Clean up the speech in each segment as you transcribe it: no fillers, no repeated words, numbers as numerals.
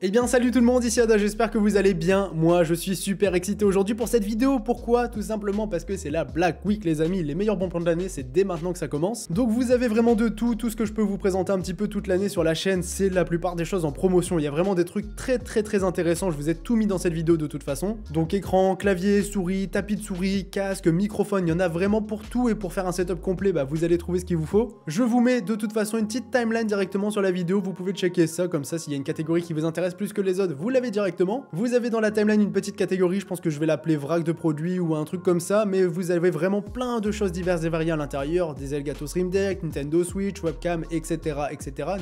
Eh bien salut tout le monde, ici Ada, j'espère que vous allez bien. Moi je suis super excité aujourd'hui pour cette vidéo. Pourquoi? Tout simplement parce que c'est la Black Week les amis, les meilleurs bons plans de l'année, c'est dès maintenant que ça commence. Donc vous avez vraiment de tout ce que je peux vous présenter un petit peu toute l'année sur la chaîne, c'est la plupart des choses en promotion. Il y a vraiment des trucs très intéressants, je vous ai tout mis dans cette vidéo de toute façon. Donc écran, clavier, souris, tapis de souris, casque, microphone, il y en a vraiment pour tout et pour faire un setup complet, vous allez trouver ce qu'il vous faut. Je vous mets de toute façon une petite timeline directement sur la vidéo, vous pouvez checker ça, comme ça s'il y a une catégorie qui vous intéresse plus que les autres, vous l'avez directement. Vous avez dans la timeline une petite catégorie, je pense que je vais l'appeler vrac de produits ou un truc comme ça, mais vous avez vraiment plein de choses diverses et variées à l'intérieur, des Elgato Stream Deck, Nintendo Switch, webcam, etc.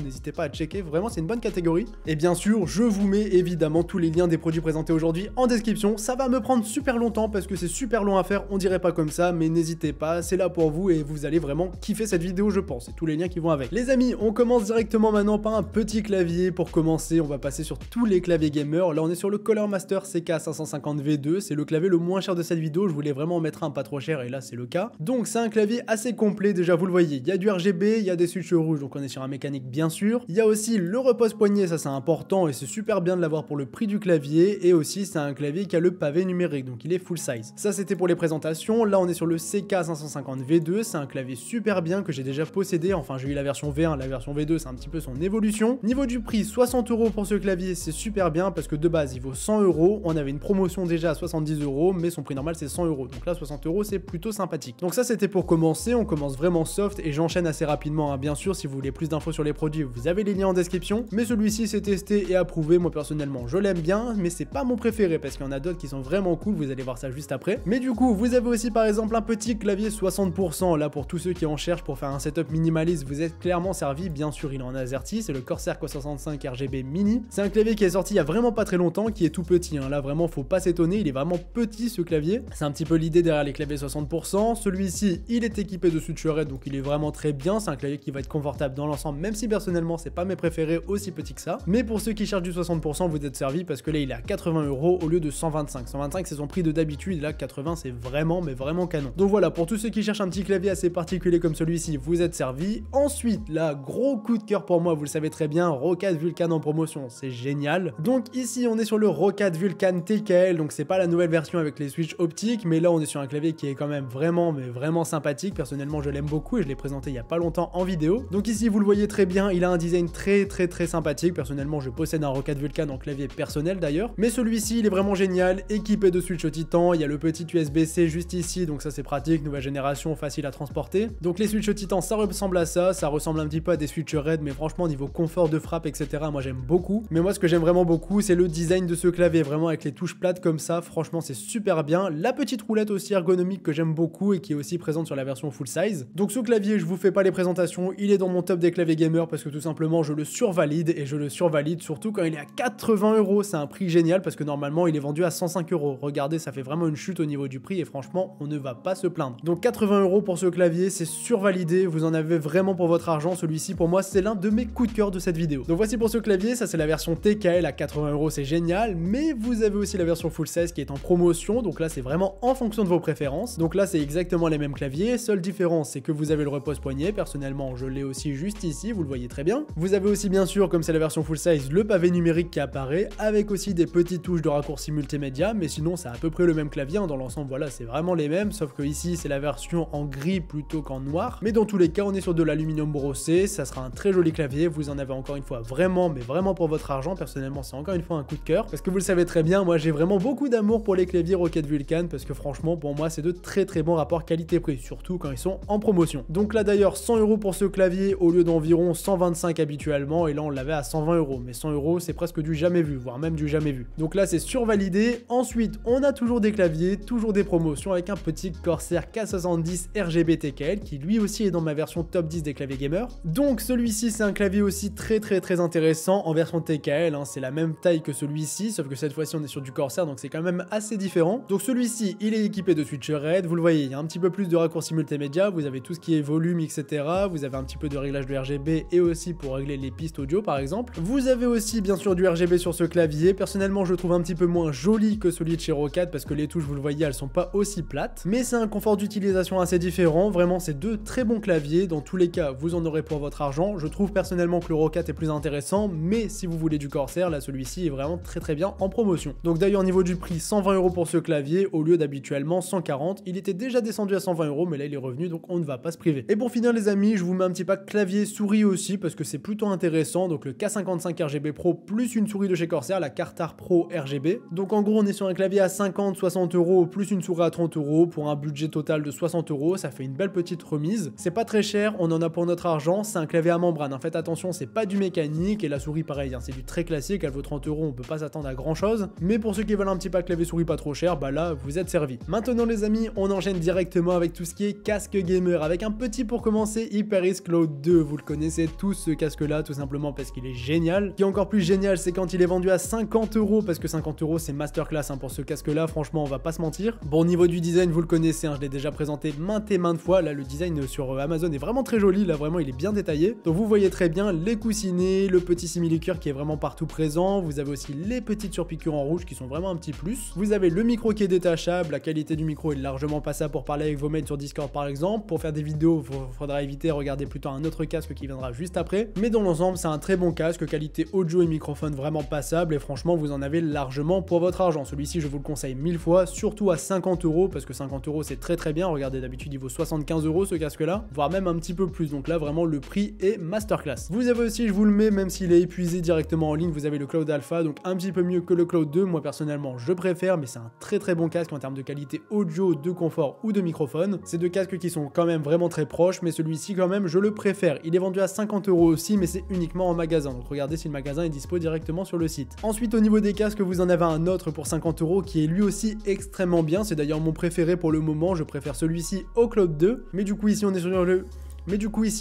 N'hésitez pas à checker, vraiment c'est une bonne catégorie. Et bien sûr, je vous mets évidemment tous les liens des produits présentés aujourd'hui en description. Ça va me prendre super longtemps parce que c'est super long à faire, on dirait pas comme ça, mais n'hésitez pas, c'est là pour vous et vous allez vraiment kiffer cette vidéo je pense, et tous les liens qui vont avec. Les amis, on commence directement maintenant par un petit clavier pour commencer, on va passer sur tous les claviers gamer. Là on est sur le Color Master CK550V2, c'est le clavier le moins cher de cette vidéo, je voulais vraiment en mettre un pas trop cher et là c'est le cas. Donc c'est un clavier assez complet, déjà vous le voyez, il y a du RGB, il y a des switches rouges, donc on est sur un mécanique bien sûr. Il y a aussi le repose-poignet, ça c'est important et c'est super bien de l'avoir pour le prix du clavier, et aussi c'est un clavier qui a le pavé numérique, donc il est full size. Ça c'était pour les présentations, là on est sur le CK550V2, c'est un clavier super bien que j'ai déjà possédé, enfin j'ai eu la version V1, la version V2 c'est un petit peu son évolution. Niveau du prix, 60 € pour ce clavier, c'est super bien parce que de base il vaut 100 €, on avait une promotion déjà à 70 €, mais son prix normal c'est 100 €, donc là 60 € c'est plutôt sympathique. Donc ça c'était pour commencer, on commence vraiment soft et j'enchaîne assez rapidement, hein. Bien sûr si vous voulez plus d'infos sur les produits vous avez les liens en description, mais celui-ci c'est testé et approuvé, moi personnellement je l'aime bien, mais c'est pas mon préféré parce qu'il y en a d'autres qui sont vraiment cool, vous allez voir ça juste après. Mais du coup vous avez aussi par exemple un petit clavier 60%, là pour tous ceux qui en cherchent pour faire un setup minimaliste, vous êtes clairement servi. Bien sûr il est en AZERTY, c'est le Corsair Q65 RGB Mini, c'est un clavier qui est sorti il y a vraiment pas très longtemps, qui est tout petit, hein. Là vraiment faut pas s'étonner, il est vraiment petit ce clavier, c'est un petit peu l'idée derrière les claviers 60%. Celui-ci il est équipé de switch red, donc il est vraiment très bien, c'est un clavier qui va être confortable dans l'ensemble, même si personnellement c'est pas mes préférés aussi petits que ça, mais pour ceux qui cherchent du 60% vous êtes servi parce que là il est à 80 € au lieu de 125. 125 c'est son prix de d'habitude, et là 80 c'est vraiment mais vraiment canon. Donc voilà, pour tous ceux qui cherchent un petit clavier assez particulier comme celui-ci, vous êtes servi. Ensuite là, gros coup de cœur pour moi, vous le savez très bien, Roccat Vulcan en promotion, c'est génial. Donc ici on est sur le Roccat Vulcan TKL, donc c'est pas la nouvelle version avec les switches optiques, mais là on est sur un clavier qui est quand même vraiment mais vraiment sympathique. Personnellement je l'aime beaucoup et je l'ai présenté il y a pas longtemps en vidéo. Donc ici vous le voyez très bien, il a un design très sympathique. Personnellement je possède un Roccat Vulcan en clavier personnel d'ailleurs, mais celui-ci il est vraiment génial, équipé de switch Titan, il y a le petit USB-C juste ici, donc ça c'est pratique, nouvelle génération, facile à transporter. Donc les switch Titan ça ressemble à ça ressemble un petit peu à des switch RED, mais franchement niveau confort de frappe etc, moi j'aime beaucoup. Mais moi ce que j'aime vraiment beaucoup c'est le design de ce clavier, vraiment avec les touches plates comme ça, franchement c'est super bien. La petite roulette aussi ergonomique que j'aime beaucoup et qui est aussi présente sur la version full size. Donc ce clavier je vous fais pas les présentations, il est dans mon top des claviers gamers parce que tout simplement je le survalide, et je le survalide surtout quand il est à 80 €, c'est un prix génial parce que normalement il est vendu à 105 €. Regardez, ça fait vraiment une chute au niveau du prix et franchement on ne va pas se plaindre. Donc 80 € pour ce clavier, c'est survalidé, vous en avez vraiment pour votre argent. Celui-ci pour moi c'est l'un de mes coups de cœur de cette vidéo. Donc voici pour ce clavier, ça c'est la version TKL à 80 €, c'est génial, mais vous avez aussi la version full size qui est en promotion, donc là c'est vraiment en fonction de vos préférences. Donc là c'est exactement les mêmes claviers, seule différence c'est que vous avez le repose-poignet, personnellement je l'ai aussi juste ici, vous le voyez très bien. Vous avez aussi bien sûr, comme c'est la version full size, le pavé numérique qui apparaît, avec aussi des petites touches de raccourci multimédia, mais sinon c'est à peu près le même clavier, hein. Dans l'ensemble voilà c'est vraiment les mêmes, sauf que ici c'est la version en gris plutôt qu'en noir, mais dans tous les cas on est sur de l'aluminium brossé, ça sera un très joli clavier, vous en avez encore une fois vraiment mais vraiment pour votre argent. Personnellement c'est encore une fois un coup de cœur, parce que vous le savez très bien, moi j'ai vraiment beaucoup d'amour pour les claviers Roccat Vulcan, parce que franchement pour moi c'est de très bons rapports qualité-prix, surtout quand ils sont en promotion. Donc là d'ailleurs 100 € pour ce clavier au lieu d'environ 125 habituellement, et là on l'avait à 120 €, mais 100 € c'est presque du jamais vu, voire même du jamais vu. Donc là c'est survalidé. Ensuite on a toujours des claviers, toujours des promotions, avec un petit Corsair K70 RGB TKL qui lui aussi est dans ma version top 10 des claviers gamers. Donc celui-ci c'est un clavier aussi très intéressant en version TKL, hein. C'est la même taille que celui-ci, sauf que cette fois-ci on est sur du Corsair, donc c'est quand même assez différent. Donc celui-ci il est équipé de switch red, vous le voyez, il y a un petit peu plus de raccourcis multimédia, vous avez tout ce qui est volume etc, vous avez un petit peu de réglage de RGB et aussi pour régler les pistes audio par exemple. Vous avez aussi bien sûr du RGB sur ce clavier, personnellement je le trouve un petit peu moins joli que celui de chez Roccat parce que les touches vous le voyez elles sont pas aussi plates, mais c'est un confort d'utilisation assez différent. Vraiment c'est deux très bons claviers, dans tous les cas vous en aurez pour votre argent. Je trouve personnellement que le Roccat est plus intéressant, mais si vous voulez du Corsair, là celui-ci est vraiment très bien en promotion. Donc d'ailleurs niveau du prix, 120 € pour ce clavier au lieu d'habituellement 140. Il était déjà descendu à 120 €, mais là il est revenu, donc on ne va pas se priver. Et pour finir les amis, je vous mets un petit pack clavier souris aussi parce que c'est plutôt intéressant. Donc le K55 RGB Pro plus une souris de chez Corsair, la Kartar Pro RGB. Donc en gros on est sur un clavier à 50-60 € plus une souris à 30 € pour un budget total de 60 €. Ça fait une belle petite remise. C'est pas très cher, on en a pour notre argent. C'est un clavier à membrane. En fait attention, c'est pas du mécanique et la souris pareil, hein, c'est du très classique. Elle vaut 30 €, on peut pas s'attendre à grand chose. Mais pour ceux qui veulent un petit pack clavier souris pas trop cher, bah là vous êtes servis. Maintenant les amis, on enchaîne directement avec tout ce qui est casque gamer, avec un petit pour commencer HyperX Cloud 2. Vous le connaissez tous ce casque là, tout simplement parce qu'il est génial. Ce qui est encore plus génial, c'est quand il est vendu à 50 €, parce que 50 € c'est masterclass hein, pour ce casque là, franchement on va pas se mentir. Bon, au niveau du design vous le connaissez, hein, je l'ai déjà présenté maintes et maintes fois. Là le design sur Amazon est vraiment très joli, là vraiment il est bien détaillé. Donc vous voyez très bien les coussinets, le petit simili-cuir qui est vraiment partout présent. Vous avez aussi les petites surpiqûres en rouge qui sont vraiment un petit plus. Vous avez le micro qui est détachable, la qualité du micro est largement passable pour parler avec vos mates sur Discord par exemple. Pour faire des vidéos, il faudra éviter, regarder plutôt un autre casque qui viendra juste après. Mais dans l'ensemble, c'est un très bon casque, qualité audio et microphone vraiment passable et franchement, vous en avez largement pour votre argent. Celui-ci, je vous le conseille 1000 fois, surtout à 50 € parce que 50 € c'est très bien. Regardez, d'habitude, il vaut 75 € ce casque-là, voire même un petit peu plus. Donc là, vraiment, le prix est masterclass. Vous avez aussi, je vous le mets, même s'il est épuisé directement en ligne, vous avez le Cloud Alpha, donc un petit peu mieux que le Cloud 2. Moi, personnellement, je préfère, mais c'est un très bon casque en termes de qualité audio, de confort ou de microphone. C'est deux casques qui sont quand même vraiment très proches, mais celui-ci, quand même, je le préfère. Il est vendu à 50 € aussi, mais c'est uniquement en magasin. Donc regardez si le magasin est dispo directement sur le site. Ensuite, au niveau des casques, vous en avez un autre pour 50 € qui est lui aussi extrêmement bien. C'est d'ailleurs mon préféré pour le moment. Je préfère celui-ci au Cloud 2. Mais du coup, ici,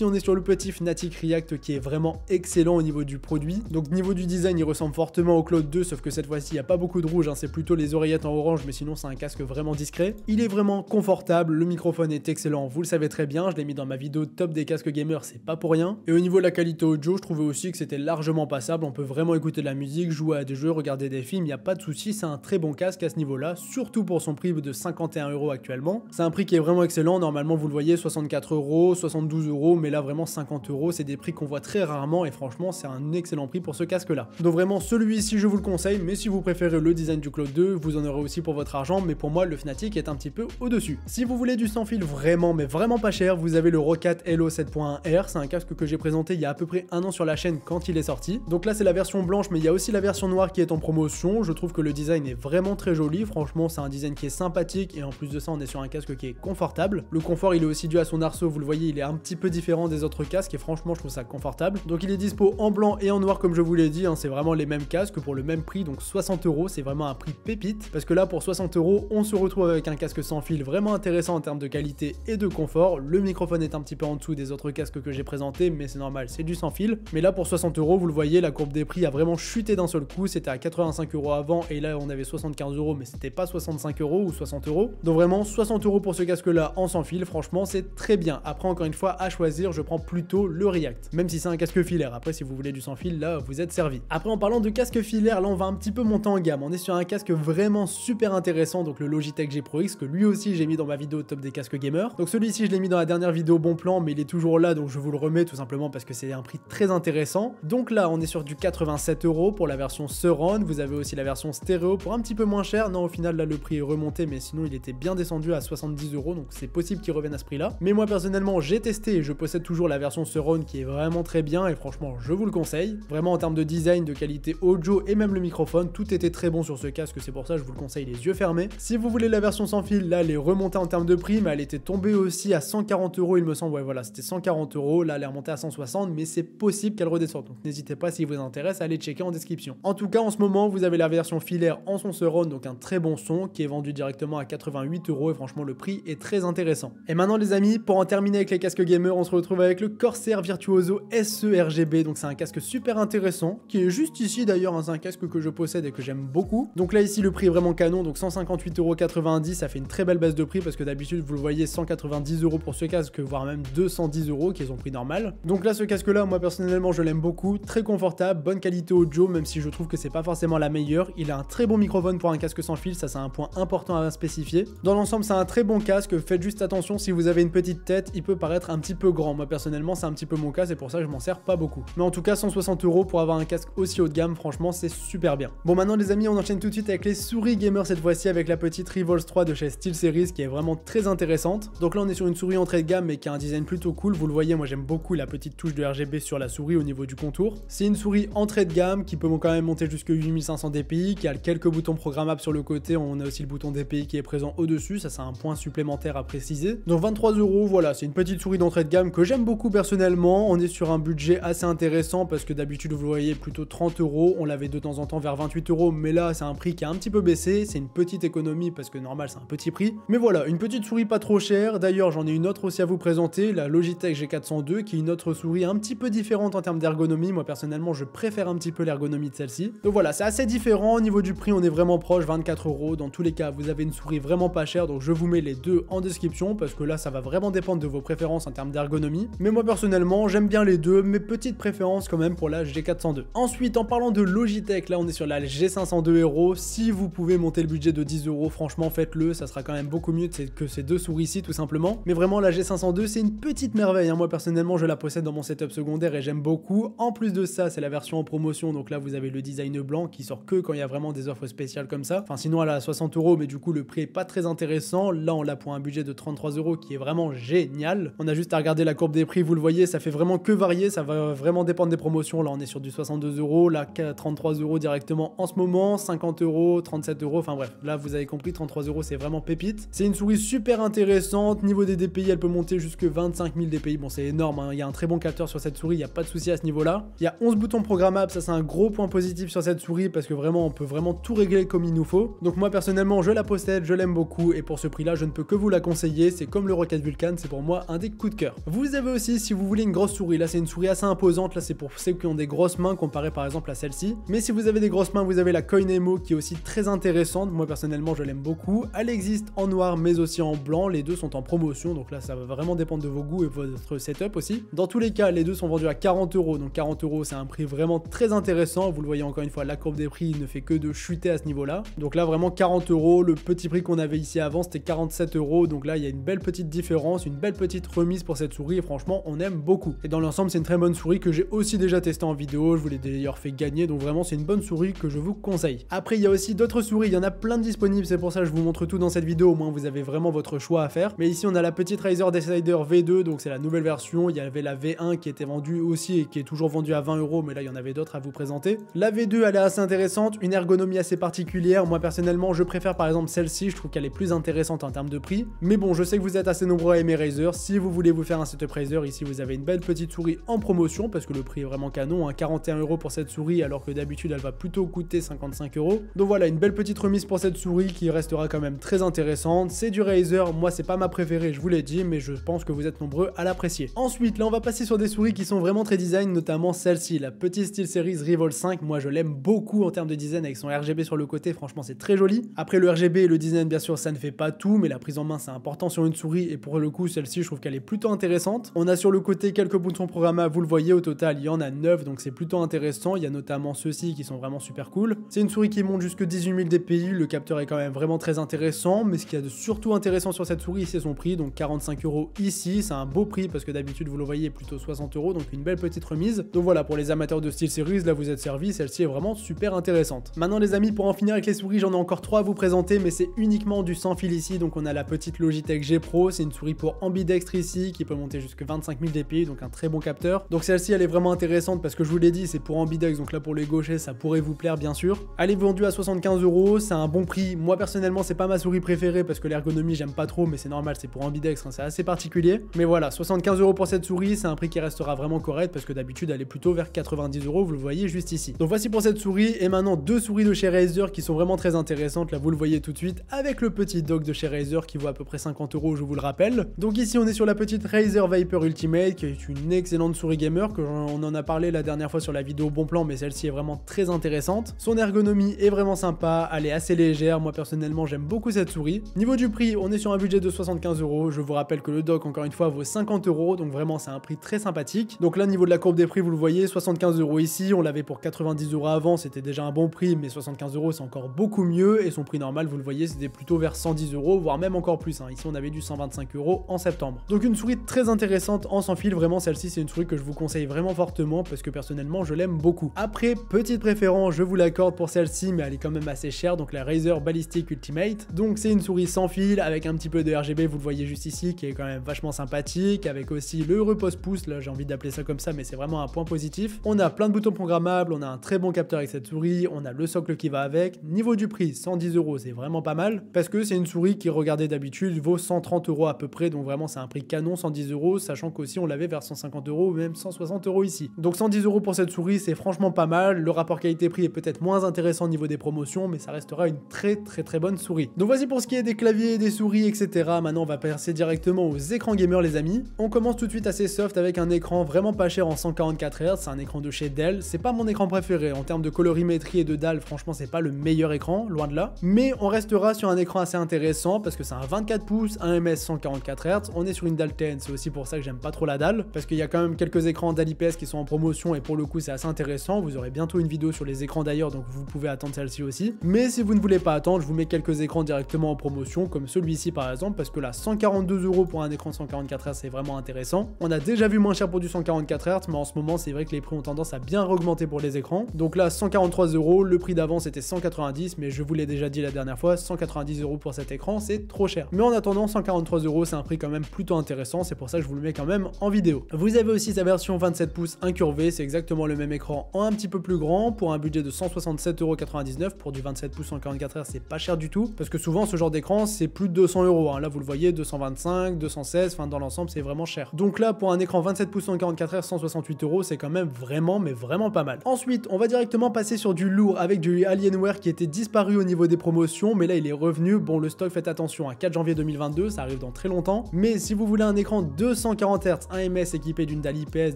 on est sur le petit Fnatic React qui est vraiment excellent au niveau du produit. Donc niveau du design, il ressemble fortement au Cloud 2, sauf que cette fois-ci, il n'y a pas beaucoup de rouge, hein, c'est plutôt les oreillettes en orange, mais sinon c'est un casque vraiment discret. Il est vraiment confortable, le microphone est excellent, vous le savez très bien, je l'ai mis dans ma vidéo top des casques gamers, c'est pas pour rien. Et au niveau de la qualité audio, je trouvais aussi que c'était largement passable, on peut vraiment écouter de la musique, jouer à des jeux, regarder des films, il n'y a pas de souci, c'est un très bon casque à ce niveau-là, surtout pour son prix de 51 € actuellement. C'est un prix qui est vraiment excellent, normalement vous le voyez, 64 €, 72 €, mais là vraiment 50 €, c'est des prix qu'on voit très rarement et franchement c'est un excellent prix pour ce casque là. Donc vraiment celui-ci je vous le conseille, mais si vous préférez le design du Cloud 2, vous en aurez aussi pour votre argent, mais pour moi le Fnatic est un petit peu au-dessus. Si vous voulez du sans fil vraiment mais vraiment pas cher, vous avez le Roccat Hello 7.1R, c'est un casque que j'ai présenté il y a à peu près un an sur la chaîne quand il est sorti. Donc là c'est la version blanche, mais il y a aussi la version noire qui est en promotion. Je trouve que le design est vraiment très joli, franchement c'est un design qui est sympathique et en plus de ça on est sur un casque qui est confortable. Le confort il est aussi dû à son arceau, vous le voyez, il est un petit peu différent des autres casques et franchement je trouve ça confortable. Donc il est dispo en blanc et en noir comme je vous l'ai dit, hein, c'est vraiment les mêmes casques pour le même prix, donc 60 €, c'est vraiment un prix pépite parce que là pour 60 € on se retrouve avec un casque sans fil vraiment intéressant en termes de qualité et de confort. Le microphone est un petit peu en dessous des autres casques que j'ai présentés, mais c'est normal, c'est du sans fil. Mais là pour 60 €, vous le voyez, la courbe des prix a vraiment chuté d'un seul coup, c'était à 85 € avant et là on avait 75 €, mais c'était pas 65 € ou 60 €. Donc vraiment 60 € pour ce casque là en sans fil, franchement c'est très bien. Après encore une fois à choisir, je prends plutôt le React, même si c'est un casque filaire. Après si vous voulez du sans fil, là vous êtes servi. Après en parlant de casque filaire, là on va un petit peu monter en gamme, on est sur un casque vraiment super intéressant, donc le Logitech G Pro X, que lui aussi j'ai mis dans ma vidéo top des casques gamers. Donc celui-ci je l'ai mis dans la dernière vidéo bon plan, mais il est toujours là, donc je vous le remets tout simplement parce que c'est un prix très intéressant. Donc là on est sur du 87 € pour la version Surround, vous avez aussi la version stéréo pour un petit peu moins cher. Non, au final là le prix est remonté, mais sinon il était bien descendu à 70 €, donc c'est possible qu'il revienne à ce prix là. Mais moi personnellement j'ai testé et je possède toujours la version Surround qui est vraiment très bien et franchement je vous le conseille. Vraiment en termes de design, de qualité audio et même le microphone, tout était très bon sur ce casque, c'est pour ça que je vous le conseille les yeux fermés. Si vous voulez la version sans fil, là elle est remontée en termes de prix, mais elle était tombée aussi à 140 € il me semble, ouais voilà c'était 140 €, là elle est remontée à 160, mais c'est possible qu'elle redescende, donc n'hésitez pas si vous intéresse à aller checker en description. En tout cas en ce moment vous avez la version filaire en son Surround, donc un très bon son qui est vendu directement à 88 € et franchement le prix est très intéressant. Et maintenant les amis, pour en terminer avec les casques gamers, on se retrouve avec le Corsair Virtuoso SE RGB, donc c'est un casque super intéressant qui est juste ici d'ailleurs, hein, c'est un casque que je possède et que j'aime beaucoup. Donc là ici le prix est vraiment canon, donc 158,90 €, ça fait une très belle baisse de prix parce que d'habitude vous le voyez 190 € pour ce casque, voire même 210 € qui est son prix normal. Donc là ce casque là moi personnellement je l'aime beaucoup, très confortable, bonne qualité audio, même si je trouve que c'est pas forcément la meilleure. Il a un très bon microphone pour un casque sans fil, ça c'est un point important à spécifier. Dans l'ensemble c'est un très bon casque, faites juste attention si vous avez une petite tête, il peut paraître un petit peu grand. Moi personnellement c'est un petit peu mon cas, c'est pour ça que je m'en sers pas beaucoup. Mais en tout cas 160 € pour avoir un casque aussi haut de gamme, franchement c'est super bien. Bon maintenant les amis, on enchaîne tout de suite avec les souris gamer cette fois-ci avec la petite Revolve 3 de chez SteelSeries qui est vraiment très intéressante. Donc là on est sur une souris entrée de gamme mais qui a un design plutôt cool, vous le voyez, moi j'aime beaucoup la petite touche de RGB sur la souris au niveau du contour. C'est une souris entrée de gamme qui peut quand même monter jusqu'à 8500 dpi, qui a quelques boutons programmables sur le côté, on a aussi le bouton DPI qui est présent au-dessus, ça c'est un point supplémentaire à préciser. Donc 23 €, voilà, c'est une petite souris d'entrée de gamme que j'aime beaucoup personnellement. On est sur un budget assez intéressant parce que d'habitude vous voyez plutôt 30 €, on l'avait de temps en temps vers 28 €, mais là c'est un prix qui a un petit peu baissé, c'est une petite économie parce que normal c'est un petit prix. Mais voilà, une petite souris pas trop chère. D'ailleurs j'en ai une autre aussi à vous présenter, la Logitech G402 qui est une autre souris un petit peu différente en termes d'ergonomie. Moi personnellement je préfère un petit peu l'ergonomie de celle-ci. Donc voilà, c'est assez différent. Au niveau du prix on est vraiment proche, 24 €. Dans tous les cas vous avez une souris vraiment pas chère, donc je vous mets les deux en description parce que là ça va vraiment dépendre de vos préférences en termes d'ergonomie. Mais moi personnellement j'aime bien les deux, mes petites préférences quand même pour la G402. Ensuite en parlant de Logitech, là on est sur la G502 €. Si vous pouvez monter le budget de 10 €, franchement faites-le, ça sera quand même beaucoup mieux que ces deux souris-ci tout simplement. Mais vraiment la G502 c'est une petite merveille, hein. Moi personnellement je la possède dans mon setup secondaire et j'aime beaucoup. En plus de ça c'est la version en promotion, donc là vous avez le design blanc qui sort que quand il y a vraiment des offres spéciales comme ça. Enfin sinon elle est à 60 €, mais du coup le prix est pas très intéressant. Là on l'a pour un budget de 33 € qui est vraiment génial. On a juste à regarder la courbe des prix, vous le voyez, ça fait vraiment que varier, ça va vraiment dépendre des promotions. Là on est sur du 62 €, là 33 € directement en ce moment, 50 €, 37 €, enfin bref, là vous avez compris, 33 € c'est vraiment pépite. C'est une souris super intéressante, niveau des DPI elle peut monter jusque 25 000 DPI, bon c'est énorme, hein. Il y a un très bon capteur sur cette souris, il n'y a pas de souci à ce niveau là. Il y a 11 boutons programmables, ça c'est un gros point positif sur cette souris parce que vraiment on peut vraiment tout régler comme il nous faut. Donc moi personnellement je la possède, je l'aime beaucoup et pour ce prix là je ne peux que vous la conseiller, c'est comme le Rocket Vulcan, c'est pour moi un des coups de cœur. Vous avez aussi, si vous voulez une grosse souris, là c'est une souris assez imposante, là c'est pour ceux qui ont des grosses mains comparé par exemple à celle-ci. Mais si vous avez des grosses mains, vous avez la Coinemo qui est aussi très intéressante, moi personnellement je l'aime beaucoup. Elle existe en noir mais aussi en blanc, les deux sont en promotion, donc là ça va vraiment dépendre de vos goûts et votre setup aussi. Dans tous les cas les deux sont vendus à 40 €, donc 40 € c'est un prix vraiment très intéressant, vous le voyez encore une fois, la courbe des prix ne fait que de chuter à ce niveau là. Donc là vraiment 40 €, le petit prix qu'on avait ici avant c'était 47 €, donc là il y a une belle petite différence, une belle petite remise pour cette souris et franchement on aime beaucoup. Et dans l'ensemble c'est une très bonne souris que j'ai aussi déjà testée en vidéo, je vous l'ai d'ailleurs fait gagner, donc vraiment c'est une bonne souris que je vous conseille. Après il y a aussi d'autres souris, il y en a plein de disponibles, c'est pour ça que je vous montre tout dans cette vidéo, au moins vous avez vraiment votre choix à faire. Mais ici on a la petite Razer Decider V2, donc c'est la nouvelle version, il y avait la V1 qui était vendue aussi et qui est toujours vendue à 20 €, mais là il y en avait d'autres à vous présenter. La V2 elle est assez intéressante, une ergonomie assez particulière, moi personnellement je préfère par exemple celle-ci, je trouve qu'elle est plus intéressante en termes de prix. Mais bon, je sais que vous êtes assez nombreux à aimer Razer, si vous voulez vous faire un setup Razer, ici vous avez une belle petite souris en promotion parce que le prix est vraiment canon, hein, 41 € pour cette souris alors que d'habitude elle va plutôt coûter 55 €. Donc voilà, une belle petite remise pour cette souris qui restera quand même très intéressante. C'est du Razer, moi c'est pas ma préférée, je vous l'ai dit, mais je pense que vous êtes nombreux à l'apprécier. Ensuite, là on va passer sur des souris qui sont vraiment très design, notamment celle-ci, la petite SteelSeries Revolve 5. Moi je l'aime beaucoup en termes de design avec son RGB sur le côté, franchement c'est très joli. Après le RGB et le design bien sûr ça ne fait pas tout, mais la prise en main c'est important sur une souris et pour le coup celle-ci je trouve qu'elle est plutôt intéressante. On a sur le côté quelques boutons programmables, vous le voyez, au total il y en a 9, donc c'est plutôt intéressant. Il y a notamment ceux-ci qui sont vraiment super cool. C'est une souris qui monte jusque 18 000 DPI, le capteur est quand même vraiment très intéressant, mais ce qu'il y a de surtout intéressant sur cette souris c'est son prix, donc 45 € ici, c'est un beau prix parce que d'habitude vous le voyez plutôt 60 €, donc une belle petite remise. Donc voilà, pour les amateurs de SteelSeries, là vous êtes servis, celle-ci est vraiment super intéressante. Maintenant les amis, pour en finir avec les souris, j'en ai encore 3 à vous présenter, mais c'est uniquement du sans fil ici. Donc on a la petite Logitech G Pro, c'est une souris pour ambidextre ici, qui peut monter jusqu'à 25 000 DPI, donc un très bon capteur. Donc celle-ci elle est vraiment intéressante parce que je vous l'ai dit, c'est pour ambidextre, donc là pour les gauchers ça pourrait vous plaire bien sûr. Elle est vendue à 75 €, c'est un bon prix. Moi personnellement c'est pas ma souris préférée parce que l'ergonomie j'aime pas trop, mais c'est normal, c'est pour ambidextre, hein, c'est assez particulier. Mais voilà, 75 € pour cette souris, c'est un prix qui restera vraiment correct parce que d'habitude elle est plutôt vers 90 €, vous le voyez juste ici. Donc voici pour cette souris, et maintenant deux souris de chez Razer qui sont vraiment très intéressantes, là vous le voyez tout de suite, avec le petit dock de chez Razer qui vaut à peu près 50 €, je vous le rappelle. Donc ici on est sur la petite Razer Viper Ultimate qui est une excellente souris gamer, que on en a parlé la dernière fois sur la vidéo bon plan, mais celle-ci est vraiment très intéressante. Son ergonomie est vraiment sympa, elle est assez légère, moi personnellement j'aime beaucoup cette souris. Niveau du prix, on est sur un budget de 75 €, je vous rappelle que le dock encore une fois vaut 50 €, donc vraiment c'est un prix très sympathique. Donc là niveau de la courbe des prix vous le voyez, 75 € ici, on l'avait pour 90 € avant, c'était déjà un bon prix, mais 75 € c'est encore beaucoup mieux, et son prix normal vous le voyez c'était plutôt vers 110 €, voire même encore plus, hein. Ici on avait du 125 € en septembre. Donc une souris souris très intéressante en sans fil, vraiment celle-ci c'est une souris que je vous conseille vraiment fortement parce que personnellement je l'aime beaucoup. Après, petite préférence, je vous l'accorde pour celle-ci, mais elle est quand même assez chère, donc la Razer Ballistic Ultimate. Donc c'est une souris sans fil avec un petit peu de RGB, vous le voyez juste ici, qui est quand même vachement sympathique, avec aussi le repose-pouce, là j'ai envie d'appeler ça comme ça, mais c'est vraiment un point positif. On a plein de boutons programmables, on a un très bon capteur avec cette souris, on a le socle qui va avec. Niveau du prix, 110 €, c'est vraiment pas mal, parce que c'est une souris qui, regardez d'habitude, vaut 130 € à peu près, donc vraiment c'est un prix canon, 110 €, sachant qu'aussi on l'avait vers 150 € ou même 160 € ici. Donc 110 € pour cette souris, c'est franchement pas mal. Le rapport qualité-prix est peut-être moins intéressant au niveau des promotions, mais ça restera une très bonne souris. Donc voici pour ce qui est des claviers, des souris, etc. Maintenant on va passer directement aux écrans gamers les amis. On commence tout de suite assez soft avec un écran vraiment pas cher en 144 Hz, c'est un écran de chez Dell. C'est pas mon écran préféré en termes de colorimétrie et de dalle, franchement c'est pas le meilleur écran, loin de là. Mais on restera sur un écran assez intéressant parce que c'est un 24 pouces, un ms 144 Hz, on est sur une dalle TN, c'est aussi pour ça que j'aime pas trop la dalle, parce qu'il y a quand même quelques écrans dalle IPS qui sont en promotion et pour le coup c'est assez intéressant. Vous aurez bientôt une vidéo sur les écrans d'ailleurs, donc vous pouvez attendre celle-ci aussi. Mais si vous ne voulez pas attendre, je vous mets quelques écrans directement en promotion, comme celui-ci par exemple, parce que là 142 € pour un écran 144 Hz c'est vraiment intéressant. On a déjà vu moins cher pour du 144 Hz, mais en ce moment c'est vrai que les prix ont tendance à bien augmenter pour les écrans. Donc là 143 €, le prix d'avant c'était 190, mais je vous l'ai déjà dit la dernière fois, 190 € pour cet écran c'est trop cher. Mais en attendant 143 € c'est un prix quand même plutôt intéressant, c'est pour ça que je vous le mets quand même en vidéo. Vous avez aussi sa version 27 pouces incurvée, c'est exactement le même écran en un petit peu plus grand pour un budget de 167,99 € pour du 27 pouces 144 Hz, c'est pas cher du tout parce que souvent ce genre d'écran c'est plus de 200 €, hein. Là vous le voyez 225, 216, enfin dans l'ensemble c'est vraiment cher. Donc là pour un écran 27 pouces 144 Hz 168 € c'est quand même vraiment mais vraiment pas mal. Ensuite on va directement passer sur du lourd avec du Alienware qui était disparu au niveau des promotions, mais là il est revenu. Bon le stock, faites attention, à 4 janvier 2022 ça arrive dans très longtemps, mais si vous voulez un écran 240 Hz 1 ms équipé d'une dalle IPS,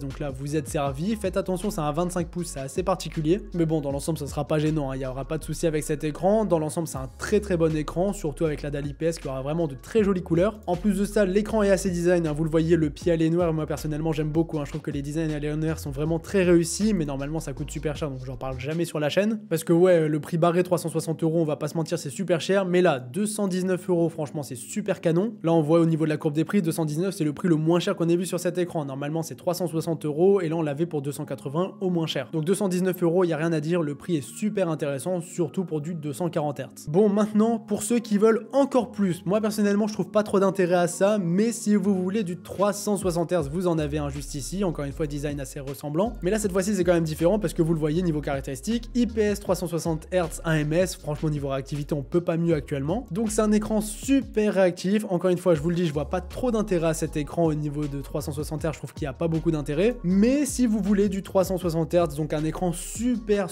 donc là vous êtes servi. Faites attention, c'est un 25 pouces, c'est assez particulier, mais bon dans l'ensemble ça sera pas gênant, il n'y aura pas de souci avec cet écran. Dans l'ensemble c'est un très bon écran, surtout avec la dalle IPS qui aura vraiment de très jolies couleurs. En plus de ça l'écran est assez design, hein. Vous le voyez, le pied Alienware, moi personnellement j'aime beaucoup, hein. Je trouve que les designs Alienware sont vraiment très réussis, mais normalement ça coûte super cher donc j'en parle jamais sur la chaîne, parce que ouais le prix barré 360 €, on va pas se mentir c'est super cher, mais là 219 € franchement c'est super canon. Là on voit au niveau de la courbe des prix, 219 c'est le prix le moins cher qu'on ait vu sur cet écran. Normalement c'est 360 € et là on l'avait pour 280 au moins cher. Donc 219 €, il y a rien à dire, le prix est super intéressant, surtout pour du 240 Hz. Bon maintenant pour ceux qui veulent encore plus, moi personnellement je trouve pas trop d'intérêt à ça, mais si vous voulez du 360 Hz, vous en avez un juste ici, encore une fois design assez ressemblant, mais là cette fois-ci c'est quand même différent parce que vous le voyez niveau caractéristiques, IPS 360 Hz 1 ms, franchement niveau réactivité on peut pas mieux actuellement. Donc c'est un écran super réactif, encore une fois je vous le dis, je vois pas trop d'intérêt à cet écran au niveau de 360 Hz, je trouve qu'il n'y a pas beaucoup d'intérêt, mais si vous voulez du 360 Hz, donc un écran super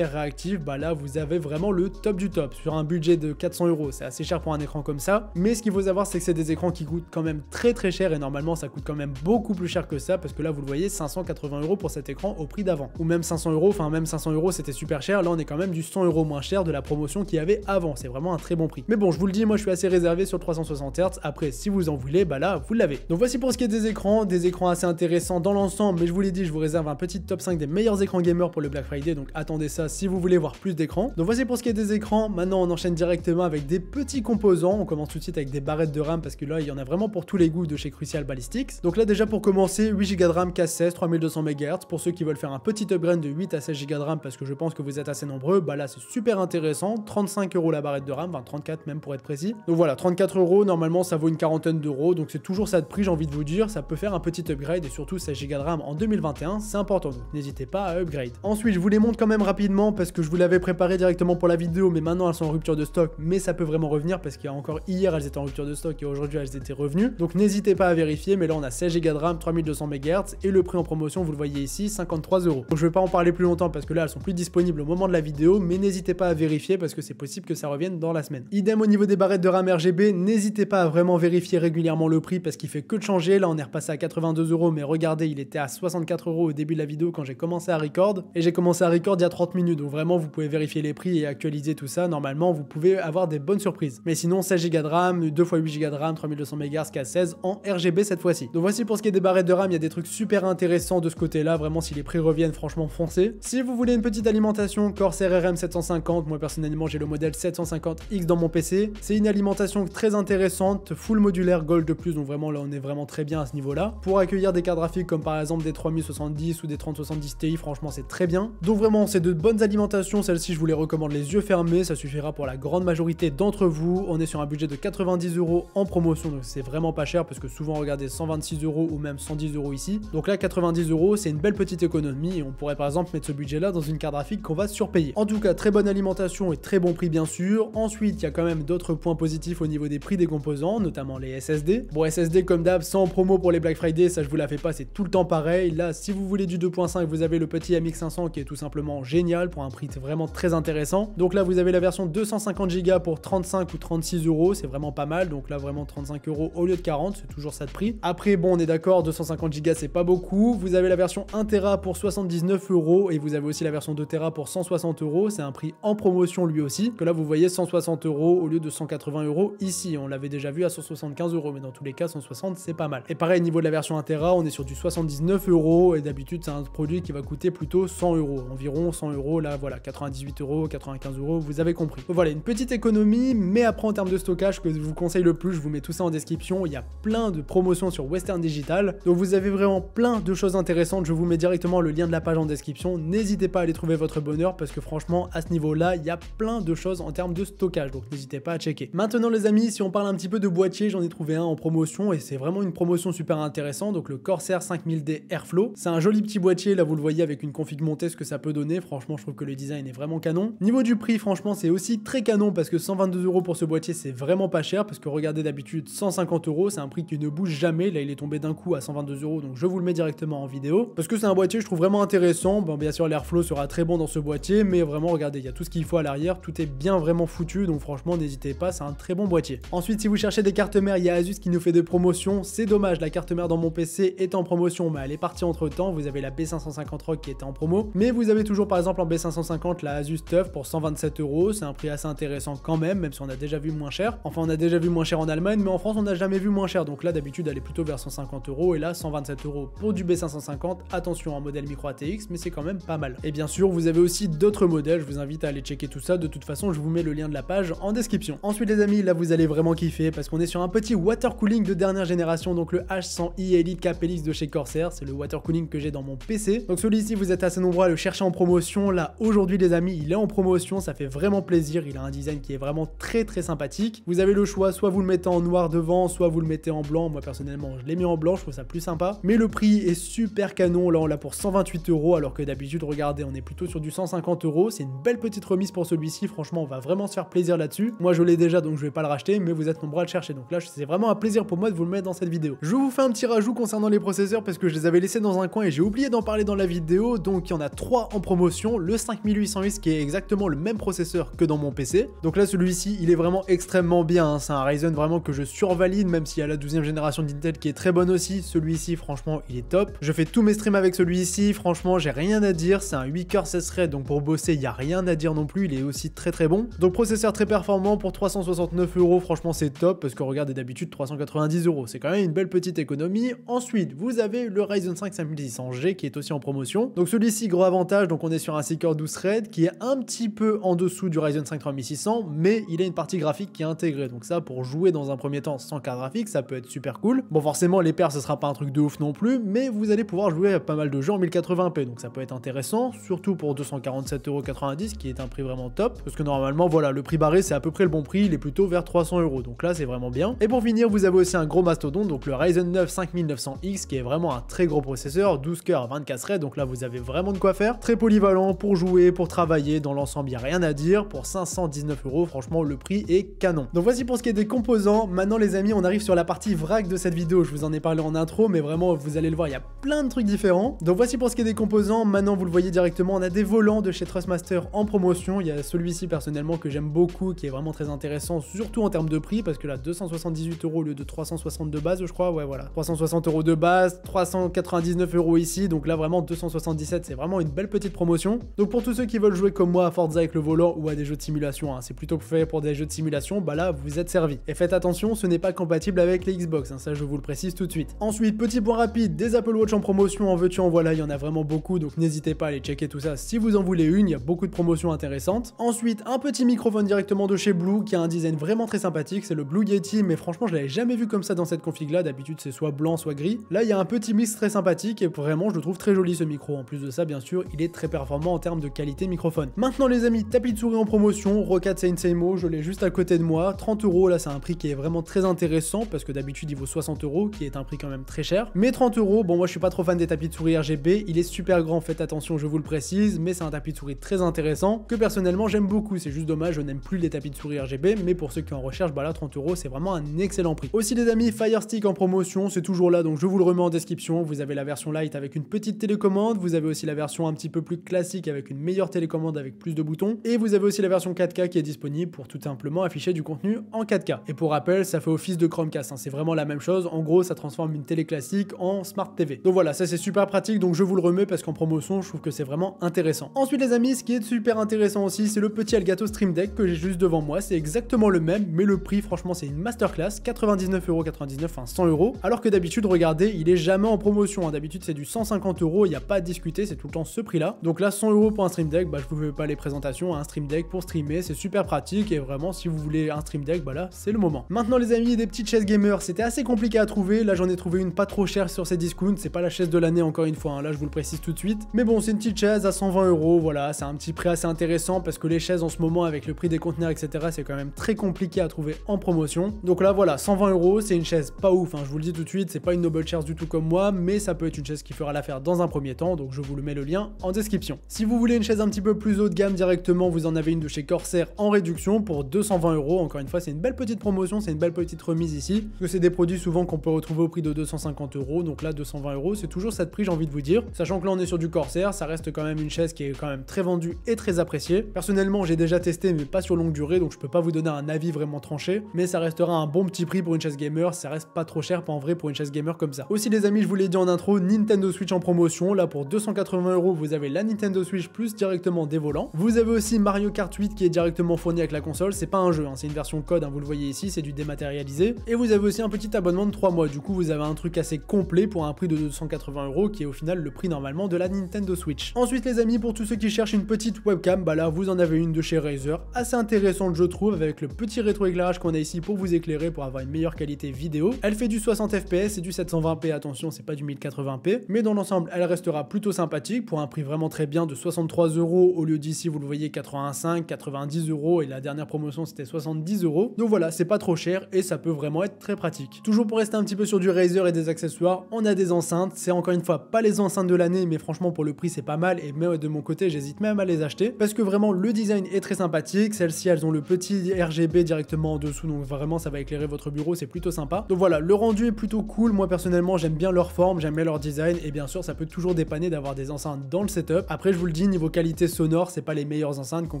réactif, bah là vous avez vraiment le top du top, sur un budget de 400 €, c'est assez cher pour un écran comme ça, mais ce qu'il faut savoir c'est que c'est des écrans qui coûtent quand même très cher, et normalement ça coûte quand même beaucoup plus cher que ça, parce que là vous le voyez 580 € pour cet écran au prix d'avant, ou même 500 €, enfin même 500 € c'était super cher, là on est quand même du 100 € moins cher de la promotion qu'il y avait avant, c'est vraiment un très bon prix. Mais bon je vous le dis, moi je suis assez réservé sur le 360 Hz, après si vous en voulez, bah là vous l'avez. Donc voici pour ce qui est des écrans assez intéressants dans l'ensemble, mais je vous l'ai dit, je vous réserve un petit top 5 des meilleurs écrans gamers pour le Black Friday, donc attendez ça si vous voulez voir plus d'écrans. Donc voici pour ce qui est des écrans, maintenant on enchaîne directement avec des petits composants, on commence tout de suite avec des barrettes de RAM parce que là il y en a vraiment pour tous les goûts de chez Crucial Ballistics. Donc là déjà pour commencer, 8 Go de RAM K16 3200 MHz, pour ceux qui veulent faire un petit upgrade de 8 à 16 Go de RAM parce que je pense que vous êtes assez nombreux, bah là c'est super intéressant, 35 € la barrette de RAM, enfin 34 même pour être précis. Donc voilà, 34 €, normalement ça vaut une quarantaine d'euros, donc c'est toujours ça de prix, j'ai envie de vous dire, ça peut faire un petit upgrade, et surtout 16 Go de RAM en 2021, c'est important, donc n'hésitez pas à upgrade. Ensuite je vous les montre quand même rapidement parce que je vous l'avais préparé directement pour la vidéo, mais maintenant elles sont en rupture de stock, mais ça peut vraiment revenir parce qu'il y a encore hier elles étaient en rupture de stock et aujourd'hui elles étaient revenues, donc n'hésitez pas à vérifier, mais là on a 16 Go de RAM, 3200 MHz, et le prix en promotion vous le voyez ici, 53 €. Donc je vais pas en parler plus longtemps parce que là elles sont plus disponibles au moment de la vidéo, mais n'hésitez pas à vérifier parce que c'est possible que ça revienne dans la semaine. Idem au niveau des barrettes de RAM RGB, n'hésitez pas à vraiment vérifier régulièrement le prix parce qu'il fait que de changer. Là on est repassé à 82 €, mais regardez, il était à 64 € au début de la vidéo quand j'ai commencé à record, et j'ai commencé à record il y a 30 minutes, donc vraiment vous pouvez vérifier les prix et actualiser tout ça, normalement vous pouvez avoir des bonnes surprises. Mais sinon 16 Go de RAM, 2 x 8 Go de RAM, 3200 MHz, K16 en RGB cette fois-ci. Donc voici pour ce qui est des barrettes de RAM, il y a des trucs super intéressants de ce côté-là, vraiment si les prix reviennent, franchement foncez. Si vous voulez une petite alimentation Corsair RM 750, moi personnellement j'ai le modèle 750X dans mon PC, c'est une alimentation très intéressante, full modulaire Gold de plus, donc vraiment là on on est vraiment très bien à ce niveau-là. Pour accueillir des cartes graphiques comme par exemple des 3070 ou des 3070 Ti, franchement c'est très bien. Donc vraiment c'est de bonnes alimentations, celles-ci je vous les recommande les yeux fermés, ça suffira pour la grande majorité d'entre vous. On est sur un budget de 90 € en promotion, donc c'est vraiment pas cher parce que souvent regardez 126 € ou même 110 € ici. Donc là 90 € c'est une belle petite économie et on pourrait par exemple mettre ce budget là dans une carte graphique qu'on va surpayer. En tout cas très bonne alimentation et très bon prix bien sûr. Ensuite il y a quand même d'autres points positifs au niveau des prix des composants, notamment les SSD. Bon SSD comme d'hab sans promo pour les Black Friday, ça je vous la fais pas, c'est tout le temps pareil. Là si vous voulez du 2.5 vous avez le petit MX500 qui est tout simplement génial pour un prix vraiment très intéressant. Donc là vous avez la version 250 Go pour 35 ou 36 €, c'est vraiment pas mal. Donc là vraiment 35 € au lieu de 40, c'est toujours ça de prix. Après bon on est d'accord, 250 Go c'est pas beaucoup. Vous avez la version 1 Tera pour 79 € et vous avez aussi la version 2 Tera pour 160 €, c'est un prix en promotion lui aussi. Que là vous voyez 160 € au lieu de 180 € ici, on l'avait déjà vu à 175 €, mais dans tous les cas 160 c'est pas mal. Et pareil niveau de la version 1 Tera, on est sur du 79 € et d'habitude c'est un produit qui va coûter plutôt 100 €, environ 100 €, là voilà 98 €, 95 €, vous avez compris. Donc voilà une petite économie, mais après en termes de stockage que je vous conseille le plus, je vous mets tout ça en description, il y a plein de promotions sur Western Digital, donc vous avez vraiment plein de choses intéressantes, je vous mets directement le lien de la page en description, n'hésitez pas à aller trouver votre bonheur parce que franchement à ce niveau là il y a plein de choses en termes de stockage, donc n'hésitez pas à checker. Maintenant les amis, si on parle un petit peu de boîtier, j'en ai trouvé un en promotion et c'est vraiment une promotion super intéressante, donc le Corsair 5000D Airflow, c'est un joli petit boîtier, là vous le voyez avec une config montée ce que ça peut donner, franchement je trouve que le design est vraiment canon. Niveau du prix franchement c'est aussi très canon parce que 122 € pour ce boîtier c'est vraiment pas cher parce que regardez d'habitude 150 € c'est un prix qui ne bouge jamais, là il est tombé d'un coup à 122 € donc je vous le mets directement en vidéo parce que c'est un boîtier je trouve vraiment intéressant. Bon bien sûr l'Airflow sera très bon dans ce boîtier mais vraiment regardez il y a tout ce qu'il faut à l'arrière, tout est bien vraiment foutu donc franchement n'hésitez pas, c'est un très bon boîtier. Ensuite si vous cherchez des cartes mères, il y a Asus qui nous fait des promotions, c'est dommage la carte mère dans mon PC est en promotion mais elle est partie entre temps, vous avez la B550 Rock qui était en promo mais vous avez toujours par exemple en B550 la Asus TUF pour 127 €, c'est un prix assez intéressant quand même si on a déjà vu moins cher, enfin on a déjà vu moins cher en Allemagne mais en France on n'a jamais vu moins cher donc là d'habitude elle est plutôt vers 150 € et là 127 € pour du B550, attention en modèle micro ATX mais c'est quand même pas mal. Et bien sûr vous avez aussi d'autres modèles, je vous invite à aller checker tout ça, de toute façon je vous mets le lien de la page en description. Ensuite les amis là vous allez vraiment kiffer parce qu'on est sur un petit water cooling de dernière génération, donc le H100i Elite KPLX de chez Corsair, c'est le water cooling que j'ai dans mon PC. Donc celui-ci vous êtes assez nombreux à le chercher en promotion, là aujourd'hui les amis il est en promotion, ça fait vraiment plaisir, il a un design qui est vraiment très sympathique. Vous avez le choix, soit vous le mettez en noir devant, soit vous le mettez en blanc, moi personnellement je l'ai mis en blanc, je trouve ça plus sympa, mais le prix est super canon, là on l'a pour 128 € alors que d'habitude regardez on est plutôt sur du 150 €, c'est une belle petite remise pour celui-ci, franchement on va vraiment se faire plaisir là-dessus. Moi je l'ai déjà donc je vais pas le racheter mais vous êtes nombreux à le chercher, donc là c'est vraiment un plaisir pour moi de vous le mettre dans cette vidéo. Je vous fais un petit rajout concernant les processeurs parce que je les avais laissés dans un coin et j'ai oublié d'en parler dans la vidéo, donc il y en a 3 en promotion, le 5800X qui est exactement le même processeur que dans mon PC, donc là celui-ci il est vraiment extrêmement bien, hein. C'est un Ryzen vraiment que je survalide même s'il y a la 12e génération d'Intel qui est très bonne aussi, celui-ci franchement il est top, je fais tous mes streams avec celui-ci, franchement j'ai rien à dire, c'est un 8 coeurs 16 threads donc pour bosser il y a rien à dire non plus, il est aussi très bon, donc processeur très performant pour 369 €, franchement c'est top parce que regardez d'habitude 390 €, c'est quand même une belle petite économie. Ensuite vous avez le Ryzen 5 5600G qui est aussi en promotion, donc celui-ci gros avantage, donc on est sur un 6 coeurs 12 threads qui est un petit peu en dessous du Ryzen 5 3600 mais il a une partie graphique qui est intégrée, donc ça pour jouer dans un premier temps sans carte graphique ça peut être super cool. Bon forcément les paires ce sera pas un truc de ouf non plus mais vous allez pouvoir jouer à pas mal de jeux en 1080p donc ça peut être intéressant, surtout pour 247,90 € qui est un prix vraiment top parce que normalement voilà le prix barré c'est à peu près le bon prix, il est plutôt vers 300 € donc là c'est vraiment bien. Et pour finir vous avez aussi un gros mastodonte, donc le Ryzen 9 5900X qui est vraiment un très gros processeur, 12 coeurs 24 threads, donc là vous avez vraiment de quoi faire, très polyvalent pour jouer, pour travailler, dans l'ensemble il n'y a rien à dire, pour 519 €, franchement le prix est canon. Donc voici pour ce qui est des composants. Maintenant les amis on arrive sur la partie vrac de cette vidéo, je vous en ai parlé en intro mais vraiment vous allez le voir il y a plein de trucs différents. Donc voici pour ce qui est des composants, maintenant vous le voyez directement, on a des volants de chez Trustmaster en promotion, il y a celui-ci personnellement que j'aime beaucoup qui est vraiment très intéressant surtout en termes de prix parce que là 278 € au lieu de 360 de base je crois, ouais voilà, 360 € de base, 399 € ici, donc là vraiment 277 c'est vraiment une belle petite promotion. Donc pour tous ceux qui veulent jouer comme moi à Forza avec le volant ou à des jeux de simulation, hein, c'est plutôt fait pour des jeux de simulation, bah là vous êtes servi. Et faites attention, ce n'est pas compatible avec les Xbox, hein, ça je vous le précise tout de suite. Ensuite, petit point rapide, des Apple Watch en promotion, en veux-tu en voilà, il y en a vraiment beaucoup, donc n'hésitez pas à aller checker tout ça si vous en voulez une, il y a beaucoup de promotions intéressantes. Ensuite, un petit microphone directement de chez Blue qui a un design vraiment très sympathique, c'est le Blue Yeti, mais franchement je l'avais jamais vu comme ça dans cette cette config là, d'habitude c'est soit blanc soit gris. Là il y a un petit mix très sympathique et vraiment je le trouve très joli ce micro. En plus de ça bien sûr il est très performant en termes de qualité microphone. Maintenant les amis, tapis de souris en promotion, Roccat Sensei-Mo, je l'ai juste à côté de moi, 30 €, là c'est un prix qui est vraiment très intéressant parce que d'habitude il vaut 60 €, qui est un prix quand même très cher. Mais 30 €, bon moi je suis pas trop fan des tapis de souris RGB, il est super grand, faites attention je vous le précise, mais c'est un tapis de souris très intéressant que personnellement j'aime beaucoup. C'est juste dommage, je n'aime plus les tapis de souris RGB, mais pour ceux qui en recherchent, bah là 30 € c'est vraiment un excellent prix. Aussi les amis, Fire Stick en promotion, c'est toujours là donc je vous le remets en description. Vous avez la version light avec une petite télécommande, vous avez aussi la version un petit peu plus classique avec une meilleure télécommande avec plus de boutons, et vous avez aussi la version 4K qui est disponible pour tout simplement afficher du contenu en 4K. Et pour rappel, ça fait office de Chromecast, hein. C'est vraiment la même chose, en gros ça transforme une télé classique en Smart TV. Donc voilà, ça c'est super pratique, donc je vous le remets parce qu'en promotion je trouve que c'est vraiment intéressant. Ensuite les amis, ce qui est super intéressant aussi, c'est le petit Elgato Stream Deck que j'ai juste devant moi. C'est exactement le même, mais le prix franchement c'est une masterclass, 99,99 €, enfin 100 €, alors que d'habitude regardez, il est jamais en promotion, hein. D'habitude c'est du 150 €, il n'y a pas à discuter, c'est tout le temps ce prix là. Donc là 100 € pour un Stream Deck, bah je vous fais pas les présentations, un Stream Deck pour streamer, c'est super pratique et vraiment si vous voulez un Stream Deck, bah là c'est le moment. Maintenant les amis, des petites chaises gamer, c'était assez compliqué à trouver, là j'en ai trouvé une pas trop chère sur ces discounts, c'est pas la chaise de l'année encore une fois, hein. Là je vous le précise tout de suite, mais bon c'est une petite chaise à 120 €, voilà, c'est un petit prix assez intéressant parce que les chaises en ce moment avec le prix des conteneurs etc c'est quand même très compliqué à trouver en promotion. Donc là voilà, 120 €, c'est une chaise pas ouf, hein, je vous le dis tout de suite, c'est pas une noble chair du tout comme moi, mais ça peut être une chaise qui fera l'affaire dans un premier temps, donc je vous le mets le lien en description. Si vous voulez une chaise un petit peu plus haut de gamme directement, vous en avez une de chez Corsair en réduction pour 220 €, encore une fois c'est une belle petite promotion, c'est une belle petite remise ici, parce que c'est des produits souvent qu'on peut retrouver au prix de 250 €, donc là 220 €, c'est toujours cette prix j'ai envie de vous dire, sachant que là on est sur du Corsair, ça reste quand même une chaise qui est quand même très vendue et très appréciée. Personnellement j'ai déjà testé mais pas sur longue durée, donc je peux pas vous donner un avis vraiment tranché, mais ça restera un bon petit prix pour une chaise gamer, ça reste pas trop cher en vrai pour une chaise gamer comme ça. Aussi les amis, je vous l'ai dit en intro, Nintendo Switch en promotion, là pour 280 € vous avez la Nintendo Switch plus directement des volants. Vous avez aussi Mario Kart 8 qui est directement fourni avec la console, c'est pas un jeu, hein, c'est une version code, hein, vous le voyez ici, c'est du dématérialisé. Et vous avez aussi un petit abonnement de 3 mois, du coup vous avez un truc assez complet pour un prix de 280 € qui est au final le prix normalement de la Nintendo Switch. Ensuite les amis, pour tous ceux qui cherchent une petite webcam, bah là vous en avez une de chez Razer, assez intéressante je trouve, avec le petit rétroéclairage qu'on a ici pour vous éclairer pour avoir une meilleure qualité vidéo. Elle fait du 60 fps et du 720p, attention c'est pas du 1080p, mais dans l'ensemble elle restera plutôt sympathique pour un prix vraiment très bien de 63 € au lieu d'ici vous le voyez 85, 90 € et la dernière promotion c'était 70 €. Donc voilà, c'est pas trop cher et ça peut vraiment être très pratique. Toujours pour rester un petit peu sur du Razer et des accessoires, on a des enceintes, c'est encore une fois pas les enceintes de l'année mais franchement pour le prix c'est pas mal et même de mon côté j'hésite même à les acheter parce que vraiment le design est très sympathique. Celles-ci elles ont le petit RGB directement en dessous donc vraiment ça va éclairer votre bureau, c'est plutôt sympa. Donc voilà, le rendu est plutôt cool, moi personnellement j'aime bien leur forme, j'aime bien leur design et bien sûr ça peut toujours dépanner d'avoir des enceintes dans le setup. Après je vous le dis, niveau qualité sonore c'est pas les meilleures enceintes qu'on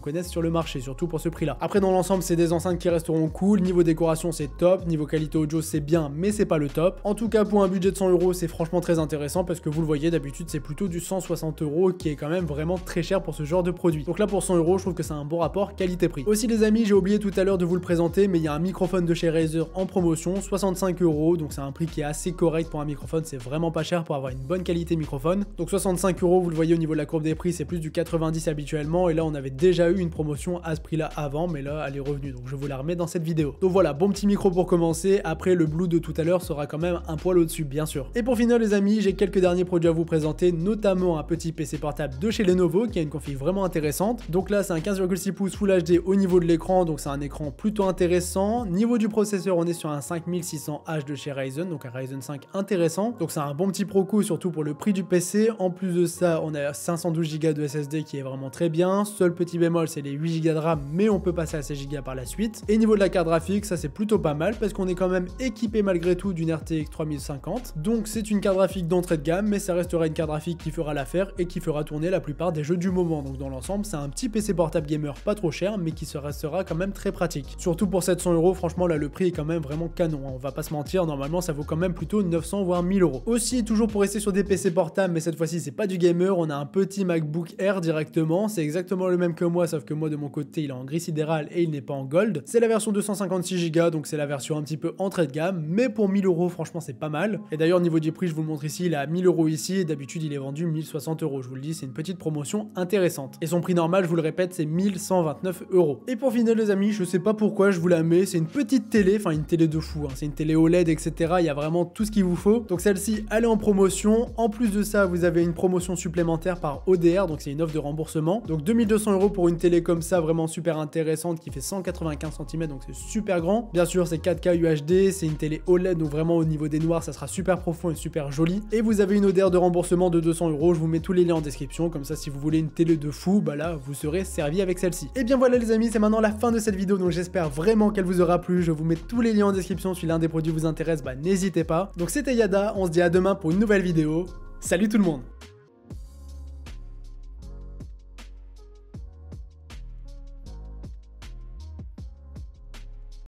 connaisse sur le marché, surtout pour ce prix là. Après dans l'ensemble c'est des enceintes qui resteront cool, niveau décoration c'est top, niveau qualité audio c'est bien mais c'est pas le top. En tout cas pour un budget de 100 € c'est franchement très intéressant parce que vous le voyez d'habitude c'est plutôt du 160 € qui est quand même vraiment très cher pour ce genre de produit. Donc là pour 100 € je trouve que c'est un bon rapport qualité-prix. Aussi les amis, j'ai oublié tout à l'heure de vous le présenter mais il y a un microphone de chez Razer en promotion, 65 €, donc c'est un prix qui est assez correct pour un microphone, c'est vraiment pas cher pour avoir une bonne qualité microphone. Donc 65 €, vous le voyez au niveau de la courbe des prix, c'est plus du 90 habituellement et là on avait déjà eu une promotion à ce prix là avant mais là elle est revenue donc je vous la remets dans cette vidéo. Donc voilà, bon petit micro pour commencer, après le Blue de tout à l'heure sera quand même un poil au-dessus bien sûr. Et pour finir les amis, j'ai quelques derniers produits à vous présenter, notamment un petit PC portable de chez Lenovo qui a une config vraiment intéressante. Donc là c'est un 15,6 pouces Full HD au niveau de l'écran, donc c'est un écran plutôt intéressant. Niveau du processeur on est sur un 5600H de chez Ryzen, donc un Ryzen 5 intéressant, donc c'est un bon petit pro-coup surtout pour le prix du PC. En plus de ça on a 512 Go de SSD qui est vraiment très bien, seul petit bémol c'est les 8 Go de RAM mais on peut passer à 16 Go par la suite. Et niveau de la carte graphique ça c'est plutôt pas mal parce qu'on est quand même équipé malgré tout d'une RTX 3050, donc c'est une carte graphique d'entrée de gamme mais ça restera une carte graphique qui fera l'affaire et qui fera tourner la plupart des jeux du moment. Donc dans l'ensemble c'est un petit PC portable gamer pas trop cher mais qui restera quand même très pratique. Surtout pour 700 €, franchement là le prix est quand même vraiment canon, hein. On va pas se mentir, normalement ça vaut quand même plutôt 900 voire 1000 €. Aussi toujours pour rester sur des PC portables mais cette fois-ci c'est pas du gamer, on a un petit MacBook Air directement, c'est exactement le même que moi sauf que moi de mon côté il est en gris sidéral et il n'est pas en gold. C'est la version 256 Go donc c'est la version un petit peu entrée de gamme mais pour 1000 € franchement c'est pas mal. Et d'ailleurs niveau du prix je vous le montre ici, il est à 1000 € ici et d'habitude il est vendu 1060 €, je vous le dis c'est une petite promotion intéressante. Et son prix normal je vous le répète c'est 1129 €. Et pour finir les amis, je sais pas pourquoi je vous la mets, c'est une petite télé, enfin une télé de fou, hein. C'est une télé télé OLED, etc. Il y a vraiment tout ce qu'il vous faut. Donc celle-ci, elle est en promotion. En plus de ça, vous avez une promotion supplémentaire par ODR, donc c'est une offre de remboursement. Donc 2200 € pour une télé comme ça, vraiment super intéressante, qui fait 195 cm, donc c'est super grand. Bien sûr, c'est 4K UHD, c'est une télé OLED, donc vraiment au niveau des noirs, ça sera super profond et super joli. Et vous avez une ODR de remboursement de 200 €. Je vous mets tous les liens en description, comme ça si vous voulez une télé de fou, bah là, vous serez servi avec celle-ci. Et bien voilà les amis, c'est maintenant la fin de cette vidéo, donc j'espère vraiment qu'elle vous aura plu. Je vous mets tous les liens en description. Si l'un des produits vous intéresse, bah n'hésitez pas. Donc c'était Yada, on se dit à demain pour une nouvelle vidéo. Salut tout le monde!